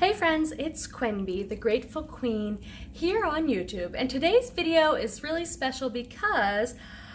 Hey friends, it's Quenby, the Grateful Queen, here on YouTube, and today's video is really special because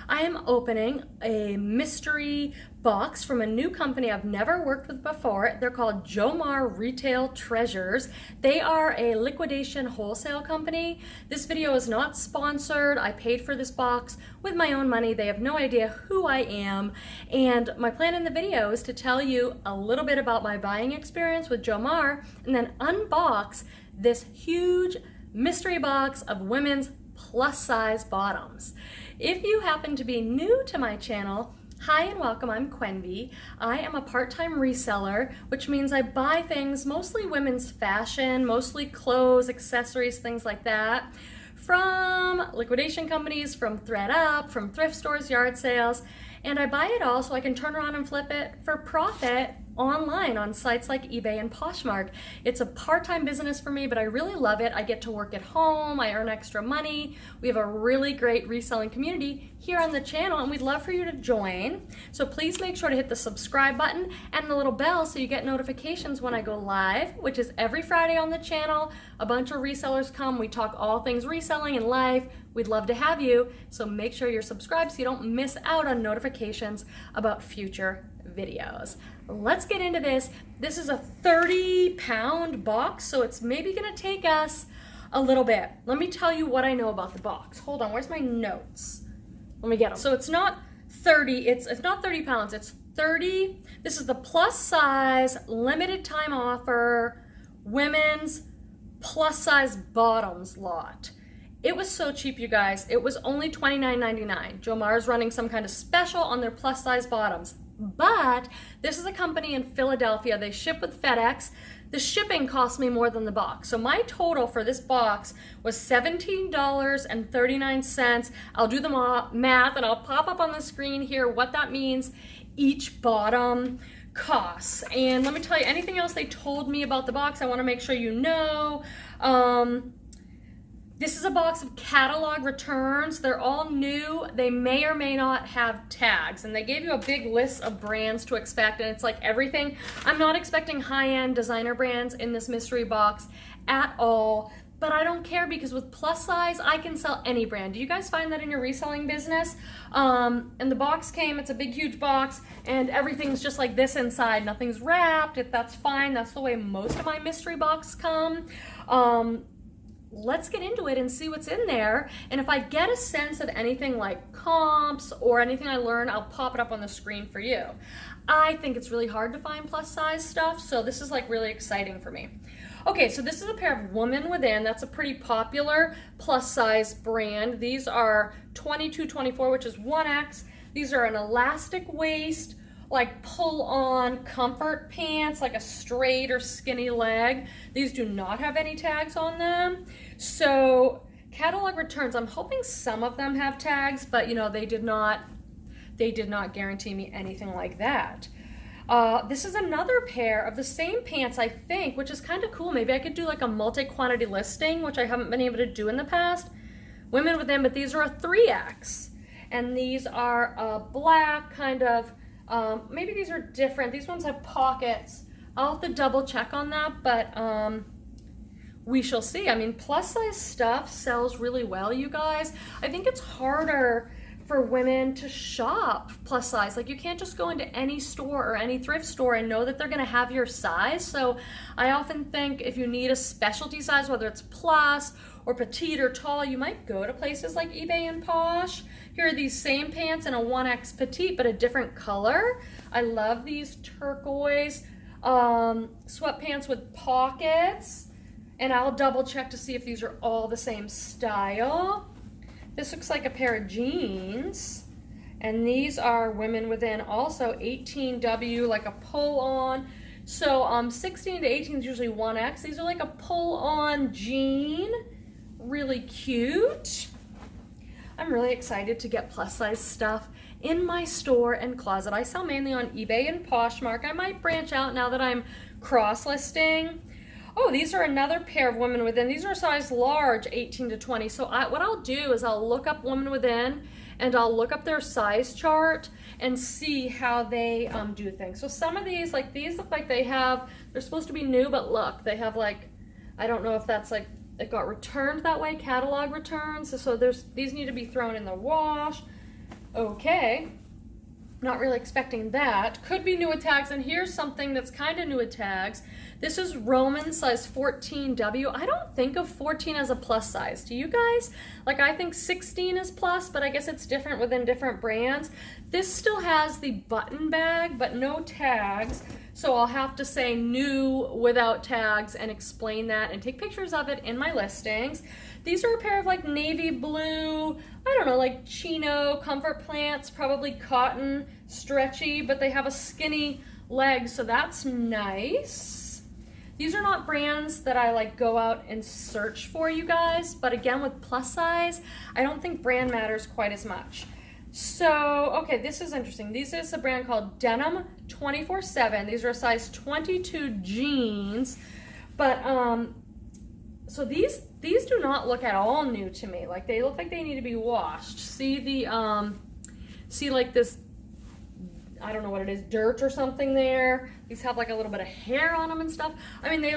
I am opening a mystery box from a new company I've never worked with before. They're called Jomar Retail Treasures. They are a liquidation wholesale company. This video is not sponsored. I paid for this box with my own money. They have no idea who I am. And my plan in the video is to tell you a little bit about my buying experience with Jomar and then unbox this huge mystery box of women's plus size bottoms. If you happen to be new to my channel, hi and welcome, I'm Quenby. I am a part-time reseller, which means I buy things, mostly women's fashion, mostly clothes, accessories, things like that, from liquidation companies, from Thredup, from thrift stores, yard sales, and I buy it all so I can turn around and flip it for profit online on sites like Ebay and Poshmark. It's a part-time business for me, but I really love it. I get to work at home, I earn extra money. We have a really great reselling community here on the channel, and we'd love for you to join. So please make sure to hit the subscribe button and the little bell so you get notifications when I go live, which is every Friday on the channel. A bunch of resellers come, we talk all things reselling and life. We'd love to have you, so make sure you're subscribed so you don't miss out on notifications about future videos. Let's get into this. This is a 30-pound box, so it's maybe gonna take us a little bit. Let me tell you what I know about the box. Hold on, where's my notes? Let me get them. So it's not 30, it's not 30 pounds, it's 30. This is the plus size, limited time offer, women's plus size bottoms lot. It was so cheap, you guys. It was only $29.99. Jomar's running some kind of special on their plus size bottoms. But this is a company in Philadelphia. They ship with FedEx. The shipping cost me more than the box. So my total for this box was $17.39. I'll do the math and I'll pop up on the screen here what that means each bottom costs. And let me tell you anything else they told me about the box. I want to make sure you know. This is a box of catalog returns. They're all new. They may or may not have tags, and they gave you a big list of brands to expect, and it's like everything. I'm not expecting high-end designer brands in this mystery box at all, but I don't care because with plus size, I can sell any brand. Do you guys find that in your reselling business? And the box came, it's a big, huge box, and everything's just like this inside. Nothing's wrapped. That's fine. That's the way most of my mystery boxes come. Let's get into it and see what's in there. And if I get a sense of anything like comps or anything I learn, I'll pop it up on the screen for you. I think it's really hard to find plus size stuff, so this is like really exciting for me. Okay, so this is a pair of Woman Within. That's a pretty popular plus size brand. These are 22-24, which is 1X. These are an elastic waist, like pull-on comfort pants, like a straight or skinny leg. These do not have any tags on them. So catalog returns, I'm hoping some of them have tags, but you know, they did not guarantee me anything like that. This is another pair of the same pants, I think, which is kind of cool. Maybe I could do like a multi-quantity listing, which I haven't been able to do in the past. Women Within, but these are a 3X. And these are black, kind of, maybe these are different. These ones have pockets. I'll have to double check on that, but we shall see. I mean, plus size stuff sells really well, you guys. I think it's harder for women to shop plus size. Like, you can't just go into any store or any thrift store and know that they're gonna have your size. So I often think if you need a specialty size, whether it's plus or petite or tall, you might go to places like eBay and Posh. Here are these same pants in a 1X petite, but a different color. I love these turquoise sweatpants with pockets. And I'll double check to see if these are all the same style. This looks like a pair of jeans. And these are Women Within, also 18W, like a pull-on. So 16 to 18 is usually 1X. These are like a pull-on jean. Really cute. I'm really excited to get plus size stuff in my store and closet. I sell mainly on eBay and Poshmark. I might branch out now that I'm cross-listing. Oh, these are another pair of Women Within. These are size large, 18 to 20. So what I'll do is I'll look up Women Within and I'll look up their size chart and see how they do things. So some of these, like these look like they're supposed to be new, but look, they have like, I don't know if that's like, it got returned that way, catalog returns. So these need to be thrown in the wash. Okay, not really expecting that. Could be new with tags, and here's something that's kind of new with tags. This is Roman size 14W. I don't think of 14 as a plus size. Do you guys? Like, I think 16 is plus, but I guess it's different within different brands. This still has the button bag, but no tags. So I'll have to say new without tags and explain that and take pictures of it in my listings. These are a pair of like navy blue, I don't know, like chino comfort plants, probably cotton, stretchy, but they have a skinny leg, so that's nice. These are not brands that I like go out and search for, you guys, but again, with plus size, I don't think brand matters quite as much. So, okay, this is interesting. This is a brand called Denim 24/7. These are a size 22 jeans, but so these do not look at all new to me. Like, they look like they need to be washed. See the see like this, I don't know what it is, dirt or something there. These have like a little bit of hair on them and stuff. I mean, they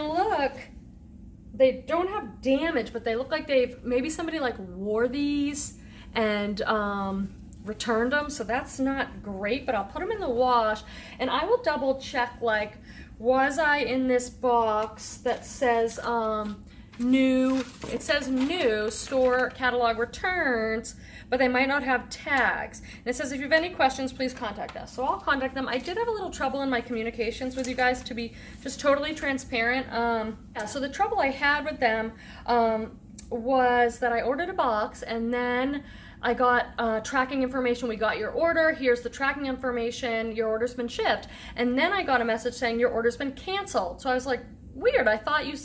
don't have damage, but they look like maybe somebody like wore these and returned them, so that's not great, but I'll put them in the wash and I will double check, like, was I in this box that says new, it says new store catalog returns, but they might not have tags. And it says if you have any questions, please contact us. So I'll contact them. I did have a little trouble in my communications with you guys, to be just totally transparent. Yeah, so the trouble I had with them was that I ordered a box and then I got tracking information. We got your order. Here's the tracking information. Your order's been shipped. And then I got a message saying your order's been canceled. So I was like, weird. I thought you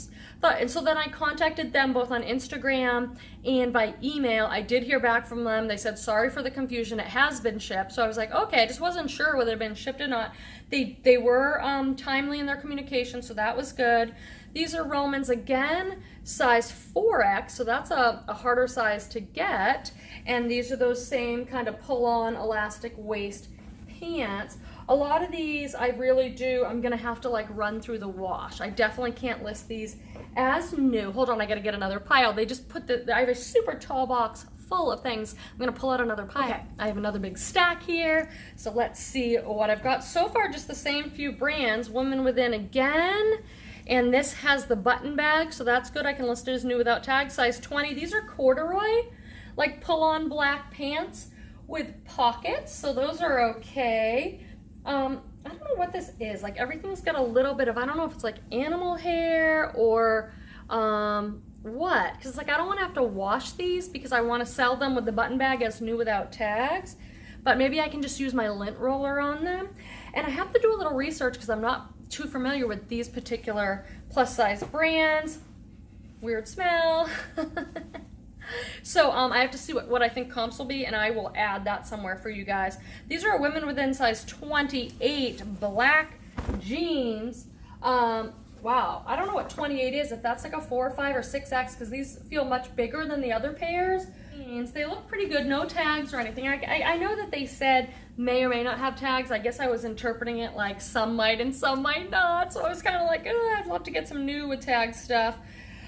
thought. And so then I contacted them both on Instagram and by email. I did hear back from them. They said, sorry for the confusion. It has been shipped. So I was like, okay. I just wasn't sure whether it had been shipped or not. They were timely in their communication, so that was good. These are Romans, again, size 4X, so that's a harder size to get. And these are those same kind of pull-on elastic waist pants. A lot of these I really do, I'm gonna have to like run through the wash. I definitely can't list these as new. Hold on, I gotta get another pile. They just put I have a super tall box full of things. I'm gonna pull out another pile. Okay. I have another big stack here. So let's see what I've got. So far, just the same few brands. Woman Within again. And this has the button bag, so that's good. I can list it as new without tag, size 20. These are corduroy, like pull-on black pants with pockets, so those are okay. I don't know what this is. Like, everything's got a little bit of, I don't know if it's like animal hair or what, because like I don't want to have to wash these because I want to sell them with the button bag as new without tags, but maybe I can just use my lint roller on them. And I have to do a little research because I'm not too familiar with these particular plus size brands. Weird smell. So I have to see what I think comps will be, and I will add that somewhere for you guys. These are Women Within size 28 black jeans. Wow, I don't know what 28 is, if that's like a 4 or 5 or 6X, because these feel much bigger than the other pairs. They look pretty good, no tags or anything. I know that they said may or may not have tags. I guess I was interpreting it like some might and some might not. So I was kind of like, I'd love to get some new with tag stuff.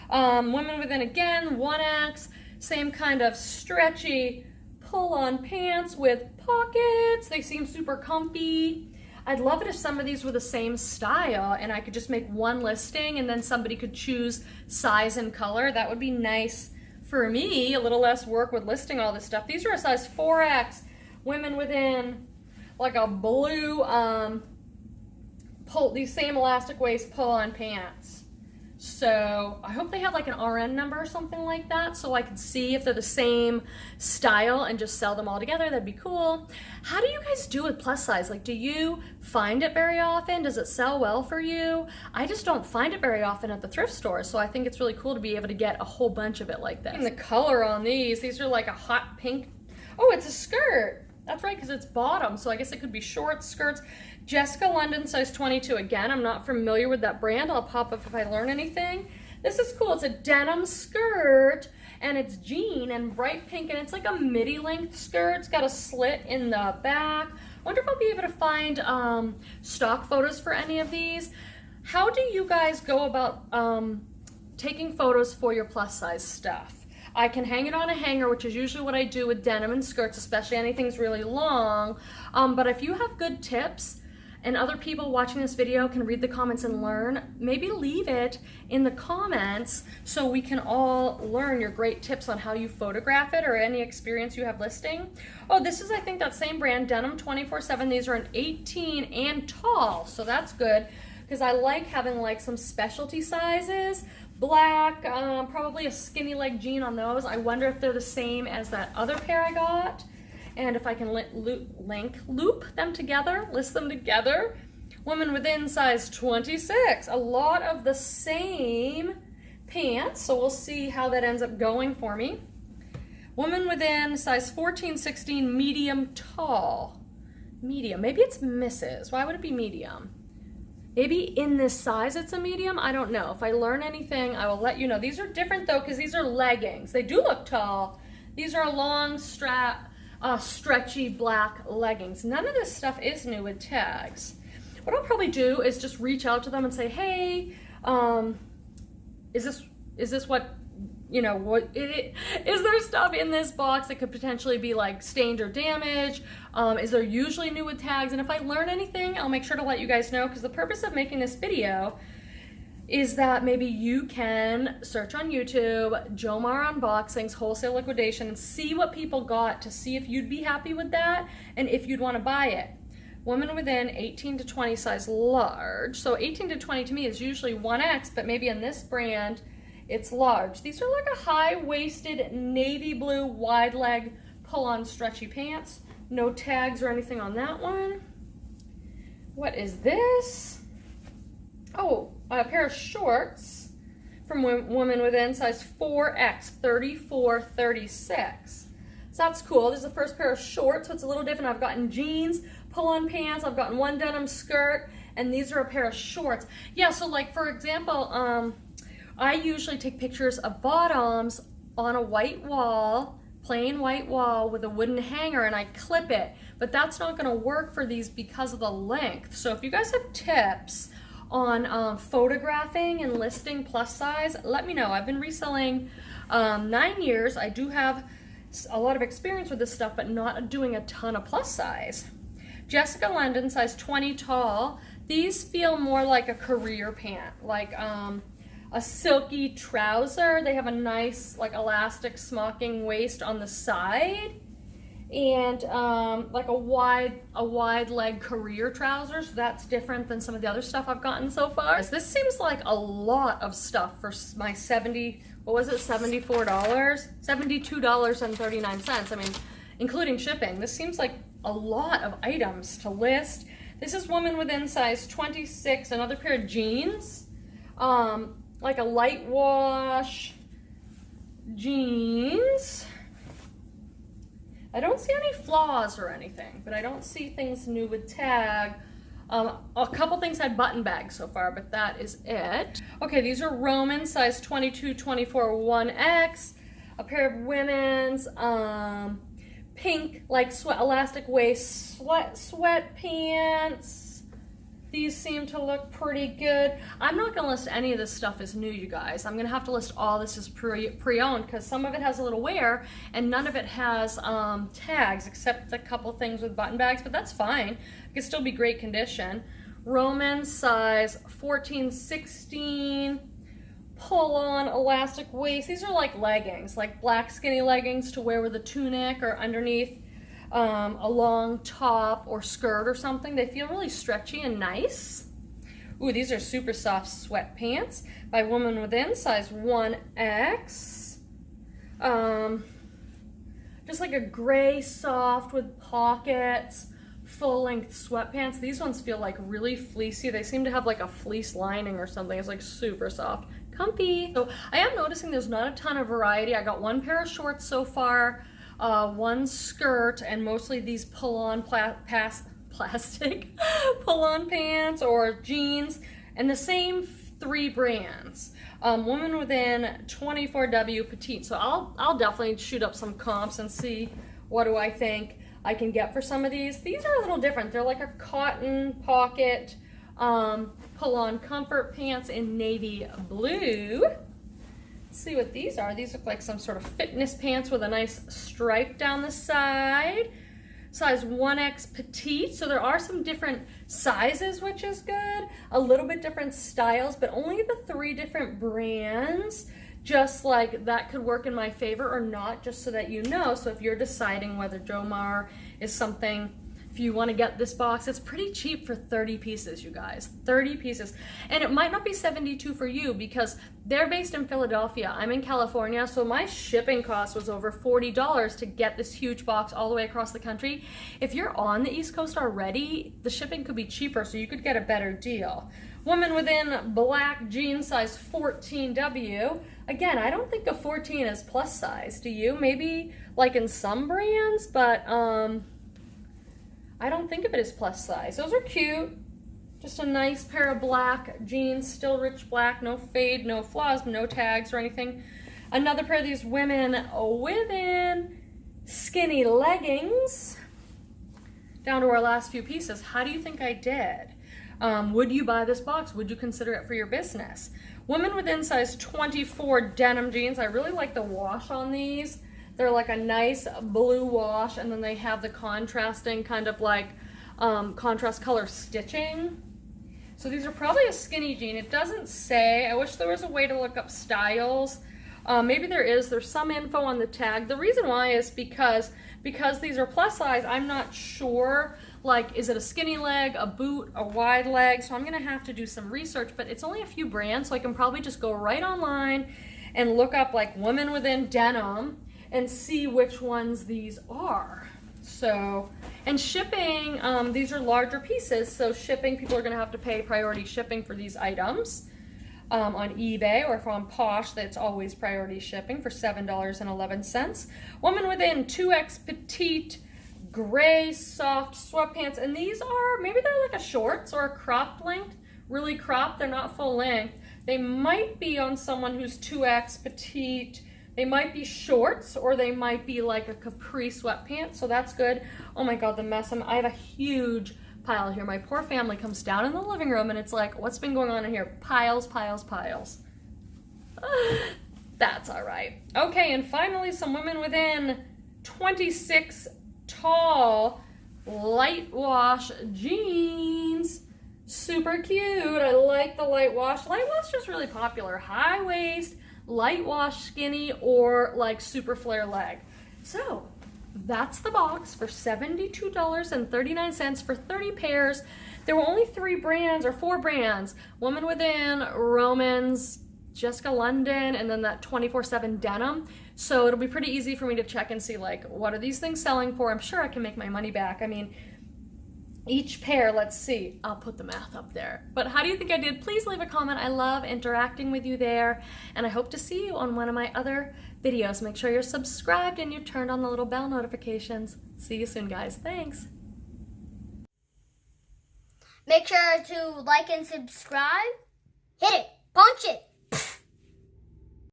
Women Within again, 1X, same kind of stretchy pull-on pants with pockets. They seem super comfy. I'd love it if some of these were the same style and I could just make one listing and then somebody could choose size and color. That would be nice for me, a little less work with listing all this stuff. These are a size 4X, Women Within, like a blue, these same elastic waist pull-on pants. So I hope they have like an RN number or something like that so I can see if they're the same style and just sell them all together. That'd be cool. How do you guys do with plus size? Like, do you find it very often? Does it sell well for you? I just don't find it very often at the thrift store, so I think it's really cool to be able to get a whole bunch of it like this. And the color on these are like a hot pink. Oh, it's a skirt. That's right, because it's bottom, so I guess it could be shorts, skirts. Jessica London, size 22. Again, I'm not familiar with that brand. I'll pop up if I learn anything. This is cool. It's a denim skirt, and it's jean and bright pink, and it's like a midi length skirt. It's got a slit in the back. Wonder if I'll be able to find stock photos for any of these. How do you guys go about taking photos for your plus size stuff? I can hang it on a hanger, which is usually what I do with denim and skirts, especially anything's really long. But if you have good tips and other people watching this video can read the comments and learn, maybe leave it in the comments so we can all learn your great tips on how you photograph it or any experience you have listing. Oh, this is, I think, that same brand, Denim 24/7. These are an 18 and tall, so that's good because I like having like some specialty sizes. Black, probably a skinny leg jean on those. I wonder if they're the same as that other pair I got. And if I can loop them together, list them together. Women within size 26. A lot of the same pants, so we'll see how that ends up going for me. Women within size 14, 16, medium tall. Medium, maybe it's Mrs. Why would it be medium? Maybe in this size it's a medium, I don't know. If I learn anything, I will let you know. These are different though, because these are leggings. They do look tall. These are long strap, stretchy black leggings. None of this stuff is new with tags. What I'll probably do is just reach out to them and say, hey, is this what, you know, what is there stuff in this box that could potentially be like stained or damaged? Is there usually new with tags? And if I learn anything, I'll make sure to let you guys know, because the purpose of making this video is that maybe you can search on YouTube, Jomar Unboxings, Wholesale Liquidation, and see what people got to see if you'd be happy with that and if you'd want to buy it. Women within 18 to 20 size large. So 18 to 20 to me is usually 1X, but maybe in this brand, it's large. These are like a high-waisted navy blue wide leg pull-on stretchy pants. No tags or anything on that one. What is this? Oh, a pair of shorts from women within size 4X, 34, 36. So that's cool. This is the first pair of shorts, so it's a little different. I've gotten jeans, pull-on pants, I've gotten one denim skirt, and these are a pair of shorts. Yeah, so like for example, I usually take pictures of bottoms on a white wall, plain white wall with a wooden hanger, and I clip it. But that's not gonna work for these because of the length. So if you guys have tips on photographing and listing plus size, let me know. I've been reselling 9 years. I do have a lot of experience with this stuff, but not doing a ton of plus size. Jessica London, size 20 tall. These feel more like a career pant, like a silky trouser. They have a nice like elastic smocking waist on the side, and like a wide leg career trouser. So that's different than some of the other stuff I've gotten so far. This seems like a lot of stuff for my $74, $72.39. I mean, including shipping. This seems like a lot of items to list. This is woman within size 26, another pair of jeans. Like a light wash jeans. I don't see any flaws or anything, but I don't see things new with tag. A couple things had button bags so far, but that is it. Okay, these are Roman, size 22, 24, 1X. A pair of women's pink, like elastic waist sweatpants. These seem to look pretty good. I'm not gonna list any of this stuff as new, you guys. I'm gonna have to list all this as pre-owned, because some of it has a little wear and none of it has tags, except a couple things with button bags, but that's fine. It can still be great condition. Roman, size 14, 16, pull-on elastic waist. These are like leggings, like black skinny leggings to wear with a tunic or underneath a long top or skirt or something. They feel really stretchy and nice. Ooh, these are super soft sweatpants by Woman Within, size 1X. Just like a gray soft with pockets, full-length sweatpants. These ones feel like really fleecy. They seem to have like a fleece lining or something. It's like super soft, comfy. So I am noticing there's not a ton of variety. I got one pair of shorts so far, one skirt, and mostly these pull-on plastic pull-on pants or jeans, and the same 3 brands. Woman Within, 24W, Petite. So I'll definitely shoot up some comps and see what do I think I can get for some of these. These are a little different. They're like a cotton pocket pull-on comfort pants in navy blue. Let's see what these are. These look like some sort of fitness pants with a nice stripe down the side. Size 1X petite, so there are some different sizes, which is good. A little bit different styles, but only the 3 different brands. Just like that could work in my favor or not, just so that you know. So if you're deciding whether Jomar is something, if you want to get this box, it's pretty cheap for 30 pieces, you guys. 30 pieces. And it might not be 72 for you because they're based in Philadelphia. I'm in California, so my shipping cost was over $40 to get this huge box all the way across the country. If you're on the East Coast already, the shipping could be cheaper, so you could get a better deal. Woman Within, black jeans, size 14W. Again, I don't think a 14 is plus size. Do you? Maybe like in some brands, but I don't think of it as plus size. Those are cute. Just a nice pair of black jeans, still rich black, no fade, no flaws, no tags or anything. Another pair of these Women Within skinny leggings. Down to our last few pieces. How do you think I did? Would you buy this box? Would you consider it for your business? Women Within, size 24 denim jeans. I really like the wash on these. They're like a nice blue wash, and then they have the contrasting kind of like contrast color stitching. So these are probably a skinny jean. It doesn't say. I wish there was a way to look up styles. Maybe there is. There's some info on the tag. The reason why is because these are plus size, I'm not sure, like, is it a skinny leg, a boot, a wide leg? So I'm gonna have to do some research, but it's only a few brands, so I can probably just go right online and look up like Women Within denim and see which ones these are. So, and shipping, these are larger pieces, so shipping, people are gonna have to pay priority shipping for these items. On eBay or if on Posh, that's always priority shipping for $7.11. Woman Within, 2X petite, gray soft sweatpants, and these are, maybe they're like a shorts or a cropped length, really cropped, they're not full length. They might be on someone who's 2X petite. They might be shorts, or they might be like a capri sweatpants, so that's good. Oh my God, the mess. I have a huge pile here. My poor family comes down in the living room and it's like, what's been going on in here? Piles, piles, piles. That's all right. Okay, and finally some Women Within 26 tall light wash jeans. Super cute. I like the light wash. Light wash is really popular. High waist, light wash skinny, or like super flare leg. So that's the box for $72.39 for 30 pairs. There were only 3 brands or 4 brands. Woman Within, Romans, Jessica London, and then that 24/7 denim. So it'll be pretty easy for me to check and see like, what are these things selling for? I'm sure I can make my money back. I mean, each pair, let's see, I'll put the math up there. But how do you think I did? Please leave a comment. I love interacting with you there. And I hope to see you on one of my other videos. Make sure you're subscribed and you turned on the little bell notifications. See you soon, guys. Thanks. Make sure to like and subscribe. Hit it. Punch it.